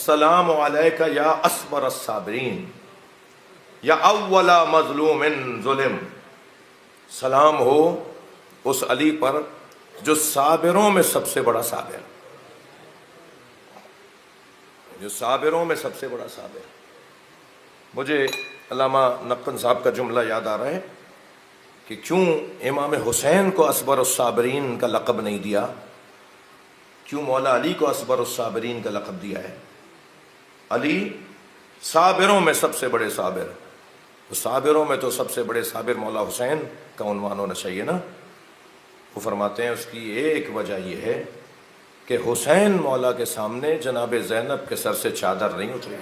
अस्सलामु अलैका या अस्बर अस्साबिरीन या अव्वला मज़लूमिन ज़ुलिम। सलाम हो उस अली पर जो साबिरों में सबसे बड़ा साबिर, जो साबिरों में सबसे बड़ा साबिर। मुझे अल्लामा नक्कन साहब का जुमला याद आ रहा है कि क्यों इमाम हुसैन को असबर साबरीन का लक़ब नहीं दिया, क्यों मौला अली को असबर साबरीन का लक़ब दिया है। अली साबिरों में सबसे बड़े साबिर, तो साबिरों में तो सबसे बड़े साबिर मौला हुसैन का उन्वान होना चाहिए ना। वो फरमाते हैं उसकी एक वजह यह है कि हुसैन मौला के सामने जनाब ज़ैनब के सर से चादर नहीं उतरी।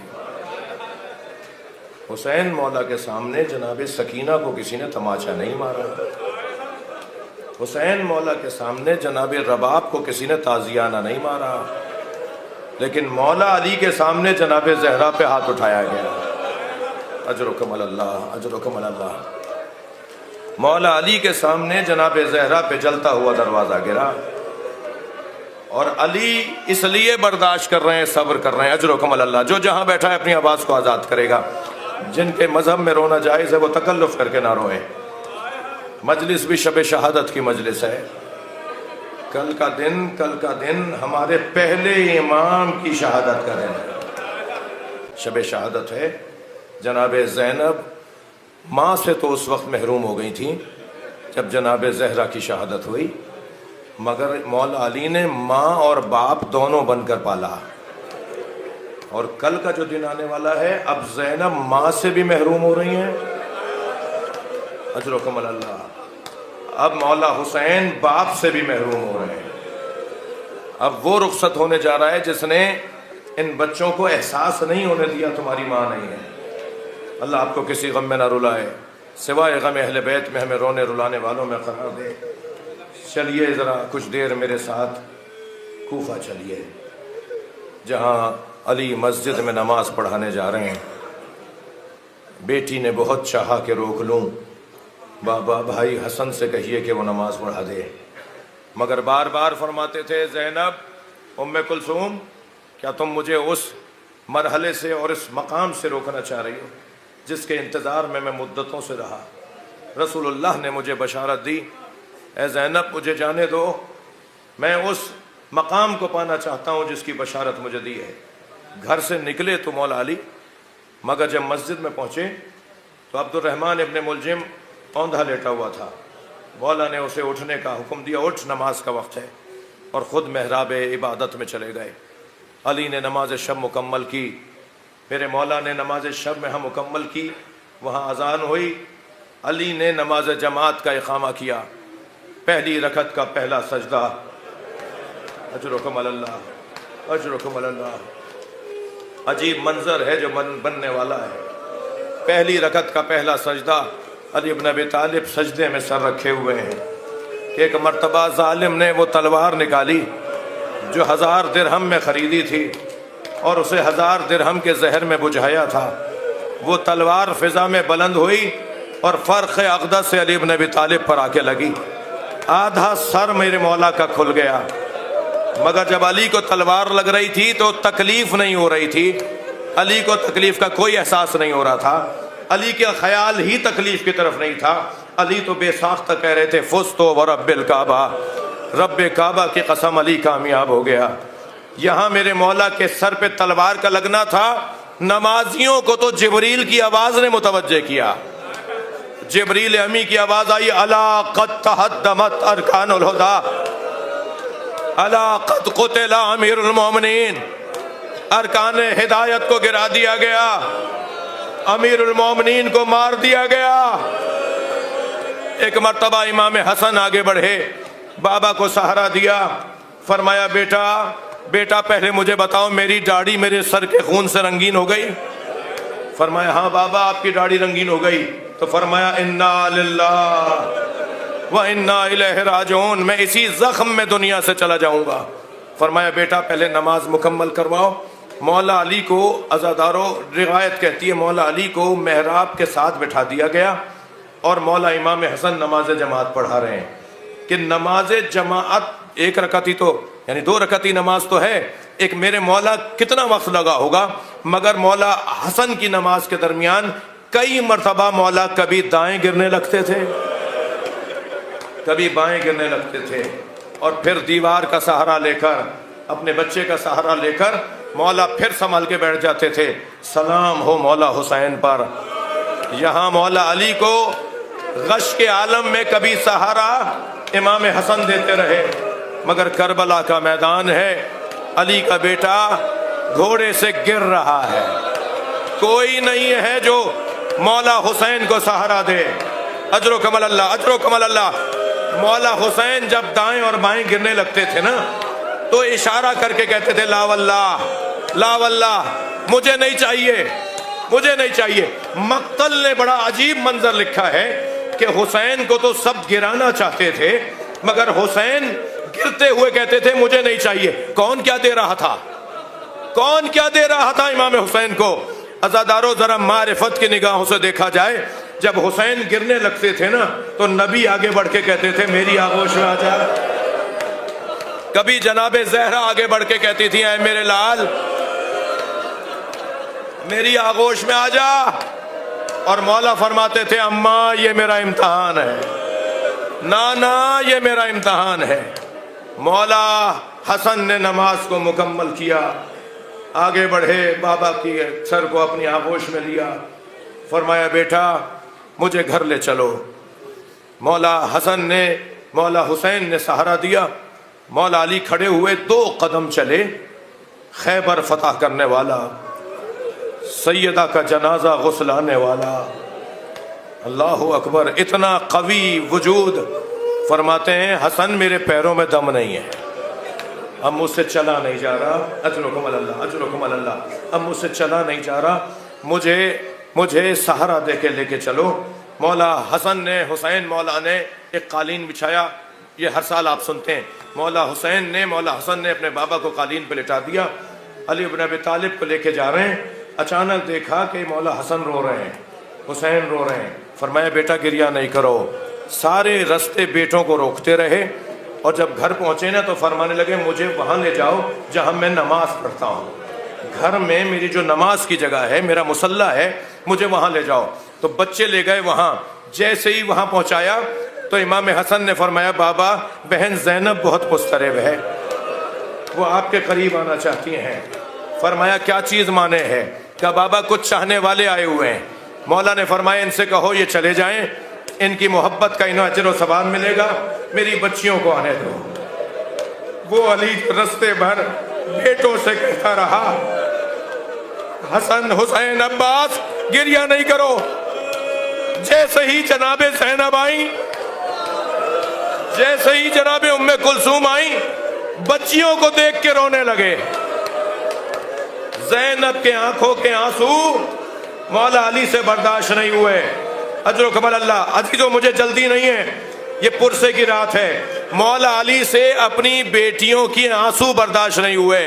हुसैन मौला के सामने जनाब सकीना को किसी ने तमाचा नहीं मारा। हुसैन मौला के सामने जनाब रबाब को किसी ने ताजियाना नहीं मारा। लेकिन मौला अली के सामने जनाब ज़हरा पे हाथ उठाया गया। अजरुकम अल्लाह, अजरुकम अल्लाह। मौला अली के सामने जनाब ज़हरा पे जलता हुआ दरवाज़ा गिरा और अली इसलिए बर्दाश्त कर रहे हैं, सब्र कर रहे हैं। अजरुकम अल्लाह। जो जहाँ बैठा है अपनी आवाज़ को आज़ाद करेगा। जिनके मजहब में रोना जायज़ है वो तकल्लुफ़ करके ना रोए। मजलिस भी शब शहादत की मजलिस है। कल का दिन हमारे पहले इमाम की शहादत का दिन है। शब शहादत है। जनाब ज़ैनब माँ से तो उस वक्त महरूम हो गई थी जब जनाब ज़हरा की शहादत हुई, मगर मौला अली ने माँ और बाप दोनों बनकर पाला। और कल का जो दिन आने वाला है, अब ज़ैनब माँ से भी महरूम हो रही हैं। अजरुकम अल्लाह। अब मौला हुसैन बाप से भी महरूम हो रहे हैं। अब वो रुखसत होने जा रहा है जिसने इन बच्चों को एहसास नहीं होने दिया तुम्हारी माँ नहीं है। अल्लाह आपको किसी गम में ना रुलाए, सिवाय गम अहले बैत में हमें रोने रुलाने वालों में करार दे। चलिए ज़रा कुछ देर मेरे साथ कूफा चलिए, जहाँ अली मस्जिद में नमाज पढ़ाने जा रहे हैं। बेटी ने बहुत चाहा कि रोक लूँ, बाबा भाई हसन से कहिए कि वो नमाज पढ़ा दे, मगर बार बार फरमाते थे ज़ैनब, उम्मे कुलसूम, क्या तुम मुझे उस मरहले से और इस मकाम से रोकना चाह रही हो जिसके इंतज़ार में मैं मुद्दतों से रहा। रसूलुल्लाह ने मुझे बशारत दी, ए ज़ैनब मुझे जाने दो, मैं उस मकाम को पाना चाहता हूँ जिसकी बशारत मुझे दी है। घर से निकले तो मौला अली, मगर जब मस्जिद में पहुँचे तो अब्दुर्रहमान इब्न मुलजिम औंधा लेटा हुआ था। मौला ने उसे उठने का हुक्म दिया, उठ नमाज का वक्त है, और ख़ुद महराब इबादत में चले गए। अली ने नमाज शब मुकम्मल की, मेरे मौला ने नमाज शब में हम मुकम्मल की। वहाँ अजान हुई, अली ने नमाज जमात का इकामा किया। पहली रकत का पहला सजदा। अजरुकम अल्लाह, अजरुकम अल्लाह। अजीब मंजर है जो बनने वाला है। पहली रकत का पहला सजदा, अली इब्न अबी तालिब सजदे में सर रखे हुए हैं। एक मर्तबा जालिम ने वो तलवार निकाली जो 1000 दिरहम में ख़रीदी थी और उसे 1000 दिरहम के जहर में बुझाया था। वो तलवार फिजा में बुलंद हुई और फ़र्क़ अक़दस से अली इब्न अबी तालिब पर आके लगी। आधा सर मेरे मौला का खुल गया, मगर जब अली को तलवार लग रही थी तो तकलीफ नहीं हो रही थी। अली को तकलीफ का कोई एहसास नहीं हो रहा था। अली का ख्याल ही तकलीफ की तरफ नहीं था। अली तो बेसाख्ता कह रहे थे, फुज़्तु व रब्बिल काबा, रब्बे काबा की कसम अली कामयाब हो गया। यहाँ मेरे मौला के सर पे तलवार का लगना था। नमाजियों को तो जिब्रील की आवाज़ ने मुतवज्जे किया। जिब्रील अमी की आवाज़ आई, अला क़द तहद्दमत अरकानुल हुदा, अला क़द क़ुतिला अमीरुल मोमिनीन। अरकान हिदायत को गिरा दिया गया, अमीरुल मोमिनीन को मार दिया गया। एक मर्तबा इमाम हसन आगे बढ़े, बाबा को सहारा दिया, फरमाया बेटा बेटा पहले मुझे बताओ मेरी दाढ़ी मेरे सर के खून से रंगीन हो गई? फरमाया हाँ बाबा आपकी दाढ़ी रंगीन हो गई। तो फरमाया इन्ना लिल्लाह व इन्ना इलैहि राजिऊन, मैं इसी जख्म में दुनिया से चला जाऊंगा। फरमाया बेटा पहले नमाज मुकम्मल करवाओ। मौला अली को अज़ादारों रिवायत कहती है मौला अली को मेहराब के साथ बिठा दिया गया और मौला इमाम हसन नमाज जमात पढ़ा रहे हैं कि नमाज जमात एक रकात ही तो यानी 2 रकाती नमाज तो है, एक मेरे मौला कितना वक्त लगा होगा, मगर मौला हसन की नमाज के दरमियान कई मरतबा मौला कभी दाएं गिरने लगते थे, कभी बाएं गिरने लगते थे, और फिर दीवार का सहारा लेकर, अपने बच्चे का सहारा लेकर मौला फिर संभल के बैठ जाते थे। सलाम हो मौला हुसैन पर। यहाँ मौला अली को गश के आलम में कभी सहारा इमाम हसन देते रहे, मगर करबला का मैदान है, अली का बेटा घोड़े से गिर रहा है, कोई नहीं है जो मौला हुसैन को सहारा दे। अजरो कमल अल्लाह, अजरो कमल अल्लाह। मौला हुसैन जब दाएं और बाएं गिरने लगते थे ना, तो इशारा करके कहते थे ला वल्लाह, ला वल्लाह, मुझे नहीं चाहिए, मुझे नहीं चाहिए। मक्तल ने बड़ा अजीब मंजर लिखा है कि हुसैन को तो सब गिराना चाहते थे, मगर हुसैन गिरते हुए कहते थे मुझे नहीं चाहिए। कौन क्या दे रहा था, कौन क्या दे रहा था इमाम हुसैन को? अज़ादारों, जरा मारिफत की निगाहों से देखा जाए, जब हुसैन गिरने लगते थे ना, तो नबी आगे बढ़ के कहते थे मेरी आगोश में आ जा। कभी जनाबे ज़हरा आगे बढ़ के कहती थी ऐ मेरे लाल, मेरी आगोश में आ जा। और मौला फरमाते थे अम्मा ये मेरा इम्तहान है, नाना ये मेरा इम्तहान है। मौला हसन ने नमाज को मुकम्मल किया, आगे बढ़े, बाबा की सर को अपनी आगोश में लिया, फरमाया बेटा मुझे घर ले चलो। मौला हसन ने, मौला हुसैन ने सहारा दिया। मौला अली खड़े हुए, 2 कदम चले, खैबर फतह करने वाला, सैयदा का जनाजा गुस्लाने वाला, अल्लाह अकबर, इतना कवी वजूद। फरमाते हैं हसन मेरे पैरों में दम नहीं है, अब मुझसे चला नहीं जा रहा। अजरुकुम अल्लाह, अजरुकुम अल्लाह। अब मुझसे चला नहीं जा रहा, मुझे सहारा दे के लेके चलो। मौला हसन ने, हुसैन मौला ने एक कालीन बिछाया, ये हर साल आप सुनते हैं। मौला हसन ने अपने बाबा को कालीन पे लिटा दिया। अली इब्न अबी तालिब को लेके जा रहे हैं, अचानक देखा कि मौला हसन रो रहे हैं, हुसैन रो रहे हैं। फरमाया बेटा गिरिया नहीं करो। सारे रास्ते बेटों को रोकते रहे, और जब घर पहुंचे ना तो फरमाने लगे मुझे वहां ले जाओ जहां मैं नमाज पढ़ता हूँ, घर में मेरी जो नमाज की जगह है, मेरा मुसल्ला है, मुझे वहां ले जाओ। तो बच्चे ले गए वहां। जैसे ही वहां पहुंचाया तो इमाम हसन ने फरमाया बाबा बहन ज़ैनब बहुत मुस्तरब है, वो आपके करीब आना चाहती हैं। फरमाया क्या चीज़ माने है? क्या बाबा कुछ चाहने वाले आए हुए हैं। मौला ने फरमाया इनसे कहो ये चले जाएं, इनकी मोहब्बत का इन्हें अजर व सवाब मिलेगा, मेरी बच्चियों को आने दो। वो अली रस्ते भर बेटों से कहता रहा हसन, हुसैन, अब्बास गिरिया नहीं करो। जैसे ही जनाबे ज़ैनब आई, जैसे ही जनाबे उम्मे कुलसूम आई, बच्चियों को देख के रोने लगे। ज़ैनब के आंखों के आंसू मौला अली से बर्दाश्त नहीं हुए। अजरो कमल अल्लाह। अजीजों मुझे जल्दी नहीं है, ये पुरसे की रात है। मौला अली से अपनी बेटियों की आंसू बर्दाश्त नहीं हुए।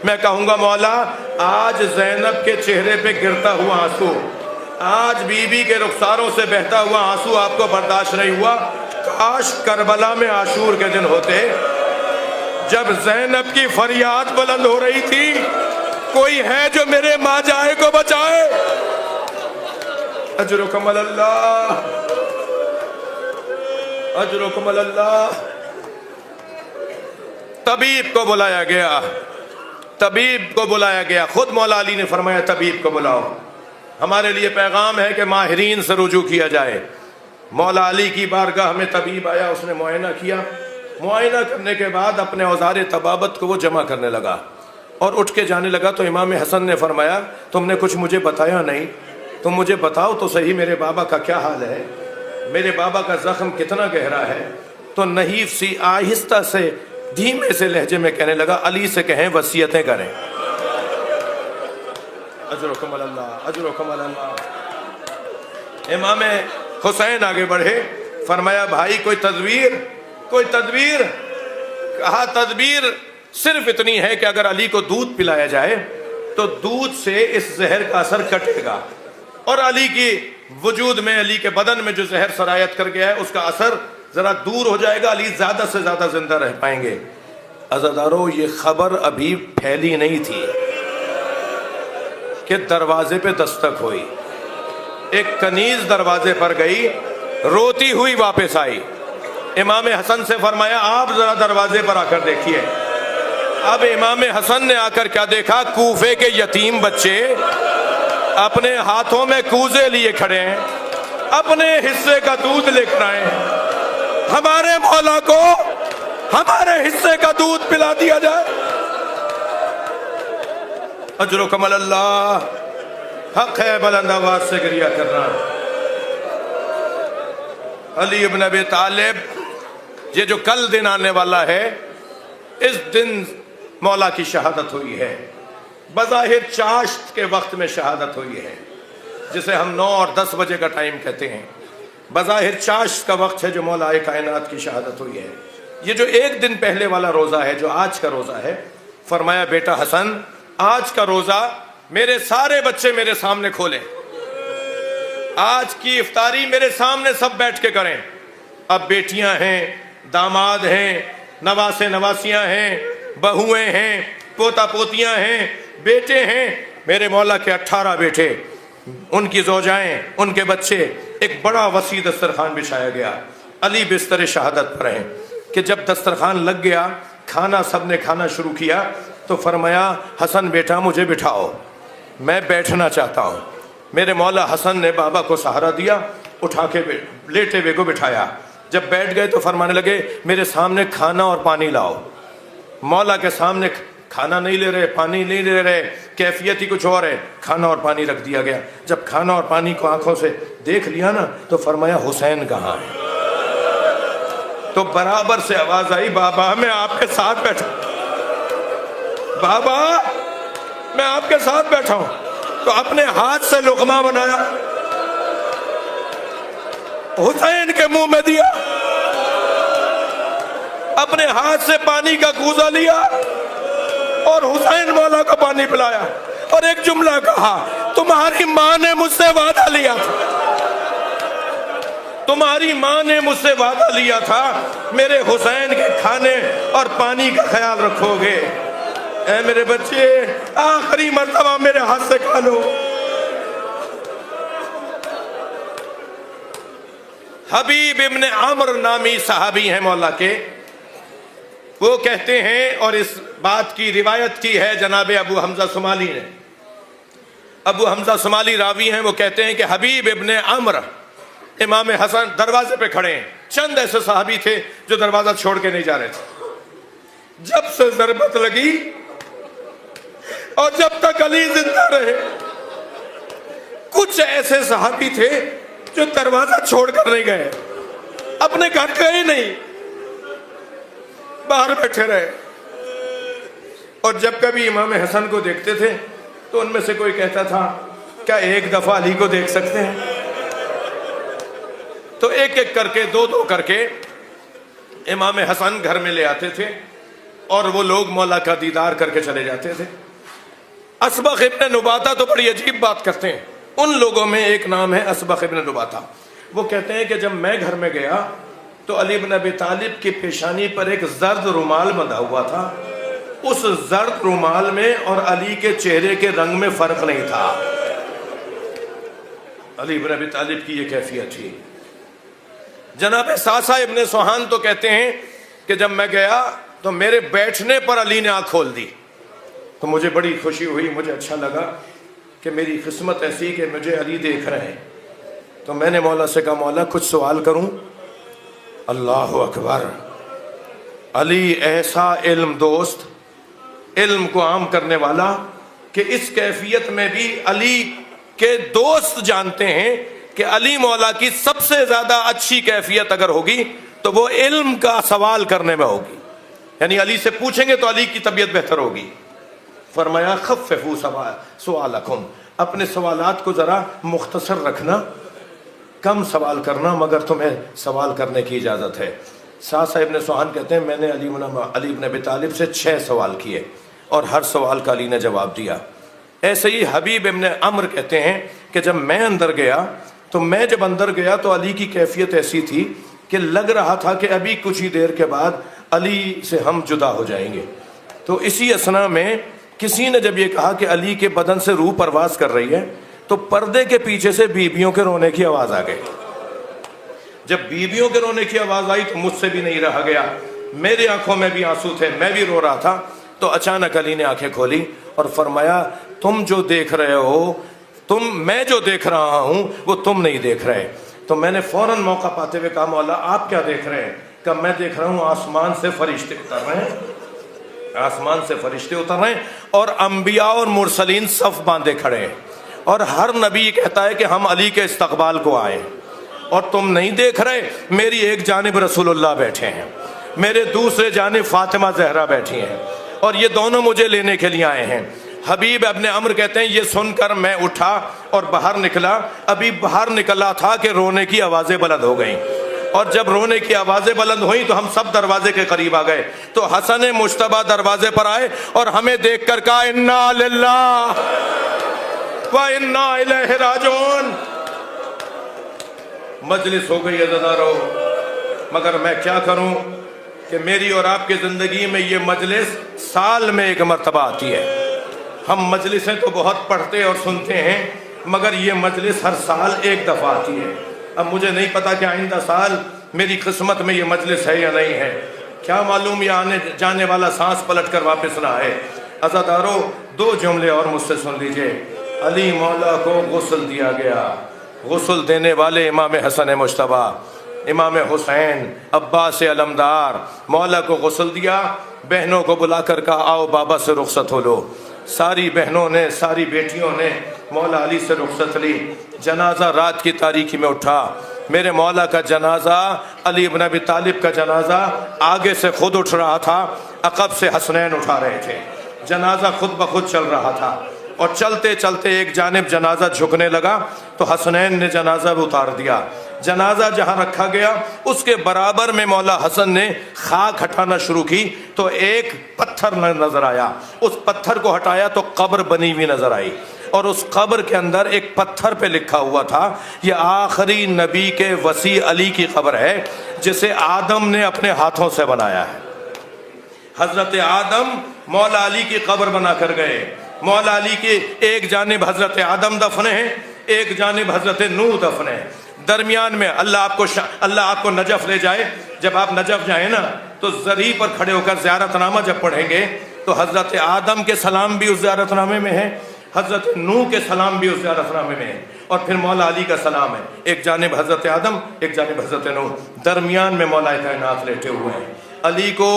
मैं कहूंगा मौला आज ज़ैनब के चेहरे पे गिरता हुआ आंसू, आज बीबी के रुखसारों से बहता हुआ आंसू आपको बर्दाश्त नहीं हुआ। काश करबला में आशूर के दिन होते, जब ज़ैनब की फरियाद बुलंद हो रही थी, कोई है जो मेरे माँ जाए को बचाए। अजरो कमल अल्लाह, अजरो कमल अल्लाह। तबीब को बुलाया गया, तबीब को बुलाया गया। खुद मौला अली ने फरमाया तबीब को बुलाओ, हमारे लिए पैगाम है कि माहिरीन से रुजू किया जाए। मौला अली की बारगाह में तबीब आया, उसने मुआयना किया। मुआयना करने के बाद अपने औज़ार तबाबत को वो जमा करने लगा और उठ के जाने लगा। तो इमाम हसन ने फरमाया तुमने कुछ मुझे बताया नहीं, तुम मुझे बताओ तो सही मेरे बाबा का क्या हाल है, मेरे बाबा का जख्म कितना गहरा है। तो नहीफ सी आहिस्ता से धीमे से लहजे में कहने लगा अली से कहें वसीयतें करें। अजरो कमल अल्लाह, अजरो कमल अल्लाह। इमाम हुसैन आगे बढ़े, फरमाया भाई कोई तदबीर, कोई तदबीर। कहा तदबीर सिर्फ इतनी है कि अगर अली को दूध पिलाया जाए तो दूध से इस जहर का असर कटेगा और अली की वजूद में, अली के बदन में जो जहर सरायत कर गया है उसका असर जरा दूर हो जाएगा, अली ज्यादा से ज्यादा जिंदा रह पाएंगे। अज़ादारों, ये खबर अभी फैली नहीं थी कि दरवाजे पे दस्तक हुई। एक कनीज दरवाजे पर गई, रोती हुई वापस आई। इमाम हसन से फरमाया, आप जरा दरवाजे पर आकर देखिए। अब इमाम हसन ने आकर क्या देखा, कूफे के यतीम बच्चे अपने हाथों में कूजे लिए खड़े हैं, अपने हिस्से का दूध लेकर आए हैं। हमारे मौला को हमारे हिस्से का दूध पिला दिया जाए। अजरो कमल अल्लाह, हक है बुलंद आवाज से गिरिया करना। अली इब्न अबी तालिब, ये जो कल दिन आने वाला है, इस दिन मौला की शहादत हुई है। बज़ाहिर चाश्त के वक्त में शहादत हुई है, जिसे हम 9 और 10 बजे का टाइम कहते हैं। बज़ाहिर चाश्त का वक्त है जो मौला कायनात की शहादत हुई है। ये जो एक दिन पहले वाला रोज़ा है, जो आज का रोज़ा है, फरमाया बेटा हसन, आज का रोज़ा मेरे सारे बच्चे मेरे सामने खोलें, आज की इफ्तारी मेरे सामने सब बैठ के करें। अब बेटियां हैं, दामाद हैं, नवासे नवासियां हैं, बहुएं हैं, पोता पोतियां हैं, बेटे हैं। मेरे मौला के 18 बेटे, उनकी ज़ौजाएं, उनके बच्चे, एक बड़ा वसी दस्तरखान बिछाया गया। अली बिस्तर शहादत पर हैं कि जब दस्तरखान लग गया, खाना सब ने खाना शुरू किया, तो फरमाया, हसन बेटा मुझे बिठाओ, मैं बैठना चाहता हूँ। मेरे मौला हसन ने बाबा को सहारा दिया, उठा के लेटे हुए को बिठाया। जब बैठ गए तो फरमाने लगे, मेरे सामने खाना और पानी लाओ। मौला के सामने खाना नहीं ले रहे, पानी नहीं ले रहे, कैफियत ही कुछ और है। खाना और पानी रख दिया गया। जब खाना और पानी को आंखों से देख लिया ना, तो फरमाया, हुसैन कहाँ है? तो बराबर से आवाज आई, बाबा मैं आपके साथ बैठा, बाबा मैं आपके साथ बैठा हूं। तो अपने हाथ से लुकमा बनाया, हुसैन के मुंह में दिया, अपने हाथ से पानी का कूजा लिया और हुसैन मौला को पानी पिलाया और एक जुमला कहा, तुम्हारी माँ ने मुझसे वादा लिया था, तुम्हारी माँ ने मुझसे वादा लिया था, मेरे हुसैन के खाने और पानी का ख्याल रखोगे। ऐ मेरे बच्चे, आखिरी मर्तबा मेरे हाथ से खा लो। हबीब इब्ने अम्र नामी सहाबी हैं मौला के। वो कहते हैं, और इस बात की रिवायत की है जनाब अबू हमजा सुमाली ने। अबू हमजा सुमाली रावी हैं। वो कहते हैं कि हबीब इब्ने अम्र इमाम हसन दरवाजे पे खड़े हैं। चंद ऐसे सहाबी थे जो दरवाजा छोड़ के नहीं जा रहे थे। जब से जरबत लगी और जब तक अली जिंदा रहे, कुछ ऐसे सहाबी थे जो दरवाजा छोड़कर नहीं गए, अपने घर गए नहीं, बाहर बैठे रहे। और जब कभी इमाम हसन को देखते थे तो उनमें से कोई कहता था, क्या एक दफा अली को देख सकते हैं? तो एक एक करके, दो दो करके इमाम हसन घर में ले आते थे और वो लोग मौला का दीदार करके चले जाते थे। असबख इब्न नुबाता तो बड़ी अजीब बात करते हैं। उन लोगों में एक नाम है असबख इब्न नुबाता। वो कहते हैं कि जब मैं घर में गया तो अली इब्न अबी तालिब की पेशानी पर एक जर्द रुमाल बंधा हुआ था। उस जर्द रुमाल में और अली के चेहरे के रंग में फर्क नहीं था। अली इब्न अबी तालिब की ये कैफियत थी। जनाब सासा इब्न सुहान तो कहते हैं कि जब मैं गया तो मेरे बैठने पर अली ने आँख खोल दी, तो मुझे बड़ी खुशी हुई, मुझे अच्छा लगा कि मेरी किस्मत ऐसी कि मुझे अली देख रहे हैं। तो मैंने मौला से कहा, मौला कुछ सवाल करूं? अल्लाह अकबर। अली ऐसा इल्म दोस्त, इल्म को आम करने वाला कि इस कैफियत में भी अली के दोस्त जानते हैं कि अली मौला की सबसे ज्यादा अच्छी कैफियत अगर होगी तो वो इल्म का सवाल करने में होगी। यानी अली से पूछेंगे तो अली की तबीयत बेहतर होगी। फरमाया, खफ़्फ़ू सवालकुम, अपने सवालात को जरा मुख्तसर रखना, कम सवाल करना, मगर तुम्हें सवाल करने की इजाज़त है। सासा इब्न सुहान कहते हैं, मैंने अली इब्न अबी तालिब से 6 सवाल किए और हर सवाल का अली ने जवाब दिया। ऐसे ही हबीब इब्न अम्र कहते हैं कि जब मैं अंदर गया तो अली की कैफियत ऐसी थी कि लग रहा था कि अभी कुछ ही देर के बाद अली से हम जुदा हो जाएंगे। तो इसी असना में किसी ने जब ये कहा कि अली के बदन से रूह परवास कर रही है, तो पर्दे के पीछे से बीवियों के रोने की आवाज़ आ गई। जब बीवियों के रोने की आवाज़ आई तो मुझसे भी नहीं रहा गया, मेरी आंखों में भी आंसू थे, मैं भी रो रहा था। तो अचानक अली ने आंखें खोली और फरमाया, तुम जो देख रहे हो, मैं जो देख रहा हूं वो तुम नहीं देख रहे। तो मैंने फौरन मौका पाते हुए कहा, मौला आप क्या देख रहे हैं? कहा, मैं देख रहा हूं आसमान से फरिश्ते उतर रहे हैं, आसमान से फरिश्ते उतर रहे हैं और अंबिया और मुरसलीन सफ बांधे खड़े हैं, और हर नबी कहता है कि हम अली के इस्तकबाल को आए, और तुम नहीं देख रहे। मेरी एक जानिब रसूलुल्लाह बैठे हैं, मेरे दूसरे जानिब फातिमा जहरा बैठी हैं, और ये दोनों मुझे लेने के लिए आए हैं। हबीब इब्ने अम्र कहते हैं, ये सुनकर मैं उठा और बाहर निकला। अभी बाहर निकला था कि रोने की आवाज़ें बुलंद हो गईं, और जब रोने की आवाज़ें बुलंद हुई तो हम सब दरवाजे के करीब आ गए। तो हसन मुश्तबा दरवाजे पर आए और हमें देख कर कहा, इन्ना लिल्लाह व इन्ना इलैहि राजिऊन। मजलिस हो गई अज़ादारो, मगर मैं क्या करूं कि मेरी और आपकी ज़िंदगी में ये मजलिस साल में एक मरतबा आती है। हम मजलिसें तो बहुत पढ़ते और सुनते हैं, मगर ये मजलिस हर साल एक दफ़ा आती है। अब मुझे नहीं पता कि आइंदा साल मेरी किस्मत में ये मजलिस है या नहीं है, क्या मालूम ये आने जाने वाला सांस पलट कर वापस ना आए। अज़ादारो, दो जुमले और मुझसे सुन लीजिए। अली मौला को गुस्ल दिया गया, गुस्ल देने वाले इमाम हसन मुश्तबा, इमाम हुसैन अब्बास अलमदार, मौला को गुस्ल दिया। बहनों को बुलाकर कहा, आओ बाबा से रुखसत हो लो। सारी बहनों ने, सारी बेटियों ने मौला अली से रुखसत ली। जनाजा रात की तारीकी में उठा। मेरे मौला का जनाजा, अली इब्न अबी तालिब का जनाजा आगे से खुद उठ रहा था, अकब से हसनैन उठा रहे थे। जनाजा खुद ब खुद चल रहा था, और चलते चलते एक जानिब जनाजा झुकने लगा तो हसनैन ने जनाजा भी उतार दिया। जनाजा जहाँ रखा गया उसके बराबर में मौला हसन ने खाक हटाना शुरू की, तो एक पत्थर नजर आया। उस पत्थर को हटाया तो कब्र बनी हुई नजर आई, और उस कब्र के अंदर एक पत्थर पे लिखा हुआ था, यह आखिरी नबी के वसी अली की कब्र है, जिसे आदम ने अपने हाथों से बनाया है। हजरत आदम मौला अली की कब्र बना कर गए। मौला अली की एक जानिब हजरत आदम दफन है, एक जानिब हजरत नूह दफन है। दरमियान में अल्लाह आपको नजफ ले जाए। जब आप नजफ जाए ना, तो ज़री पर खड़े होकर ज़ियारतनामा जब पढ़ेंगे तो हजरत आदम के सलाम भी उस ज़ियारतनामे में है, हजरत नूह के सलाम भी उस ज़ियारतनामे में है, और फिर मौला अली का सलाम है। एक जानिब हजरत आदम, एक जानिब हजरत नूह, दरमियान में मौला कायनात लेटे हुए हैं। अली को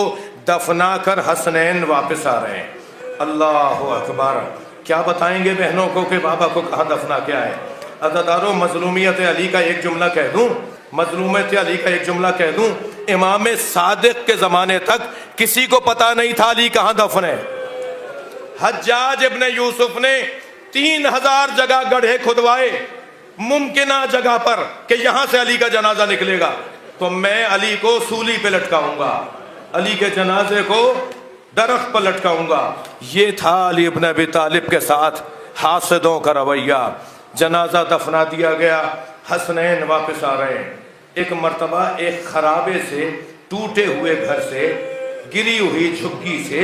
दफना कर हसनैन वापस आ रहे हैं। अल्लाह अकबर। क्या बताएंगे बहनों को कि बाबा को कहाँ दफना क्या है। अज़ादारो, मजलूमियत अली का एक जुमला कह दूं, मजलूमियत अली का एक जुमला कह दूं, इमाम सादिक के ज़माने तक किसी को पता नहीं था अली कहाँ दफन है। हज्जाज इब्ने यूसुफ ने 3000 जगह गड्ढे खुदवाए मुमकिना जगह पर कि यहां से अली का जनाजा निकलेगा, तो मैं अली को सूली पे लटकाऊंगा, अली के जनाजे को दरख्त पर लटकाऊंगा। ये था अली इब्न अबी तालिब के साथ हासिदों का रवैया। जनाजा दफना दिया गया, हसनैन वापस आ रहे हैं। एक मर्तबा एक खराबे से, टूटे हुए घर से, गिरी हुई झुग्गी से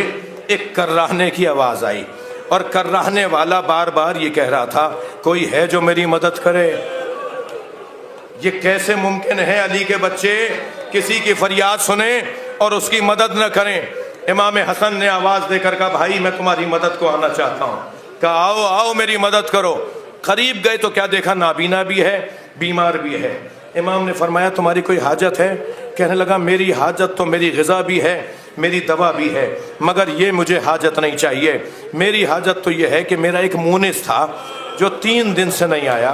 एक कर्राहने की आवाज़ आई, और कर्राहने वाला बार बार ये कह रहा था, कोई है जो मेरी मदद करे। ये कैसे मुमकिन है अली के बच्चे किसी की फरियाद सुने और उसकी मदद न करें। इमाम हसन ने आवाज़ देकर कहा, भाई मैं तुम्हारी मदद को आना चाहता हूँ। कहा, आओ आओ मेरी मदद करो। करीब गए तो क्या देखा, नाबीना भी है, बीमार भी है। इमाम ने फरमाया, तुम्हारी कोई हाजत है? कहने लगा, मेरी हाजत तो मेरी ग़िज़ा भी है, मेरी दवा भी है, मगर ये मुझे हाजत नहीं चाहिए। मेरी हाजत तो ये है कि मेरा एक मूनिस था जो 3 दिन से नहीं आया,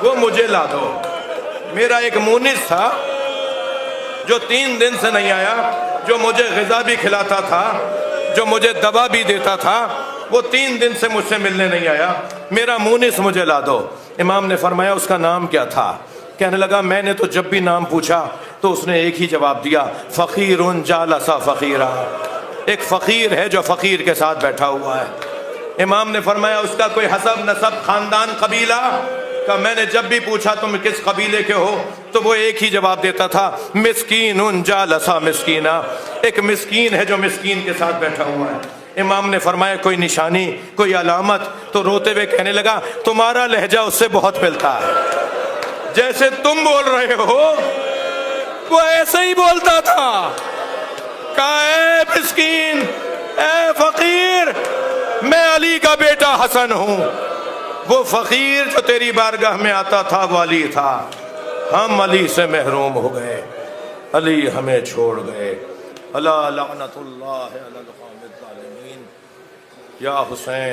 वो मुझे ला दो। मेरा एक मूनिस था जो 3 दिन से नहीं आया, जो मुझे ग़िज़ा भी खिलाता था, जो मुझे दवा भी देता था, वो 3 दिन से मुझसे मिलने नहीं आया। मेरा मूनिस मुझे ला दो। इमाम ने फरमाया, उसका नाम क्या था? कहने लगा, मैंने तो जब भी नाम पूछा तो उसने एक ही जवाब दिया, फ़कीरुन जालसा फ़कीरा। एक फ़कीर है जो फ़कीर के साथ बैठा हुआ है। इमाम ने फरमाया, उसका कोई हसब नसब खानदान कबीला का? मैंने जब भी पूछा तुम किस कबीले के हो, तो वो एक ही जवाब देता था, मिस्कीन उन जालसा मिस्कीना, एक मिस्कीन है जो मिस्कीन के साथ बैठा हुआ है। इमाम ने फरमाया कोई निशानी, कोई अलामत? तो रोते हुए कहने लगा, तुम्हारा लहजा उससे बहुत मिलता है, जैसे तुम बोल रहे हो वो ऐसे ही बोलता था। कहा, ए मिस्कीन, ए फकीर, मैं अली का बेटा हसन हूं। वो फकीर जो तेरी बारगाह में आता था वो अली था। हम अली से महरूम हो गए, अली हमें छोड़ गए। अला लानतुल्लाह अलल क़ामिज़ ज़ालिमीन। या हुसैन।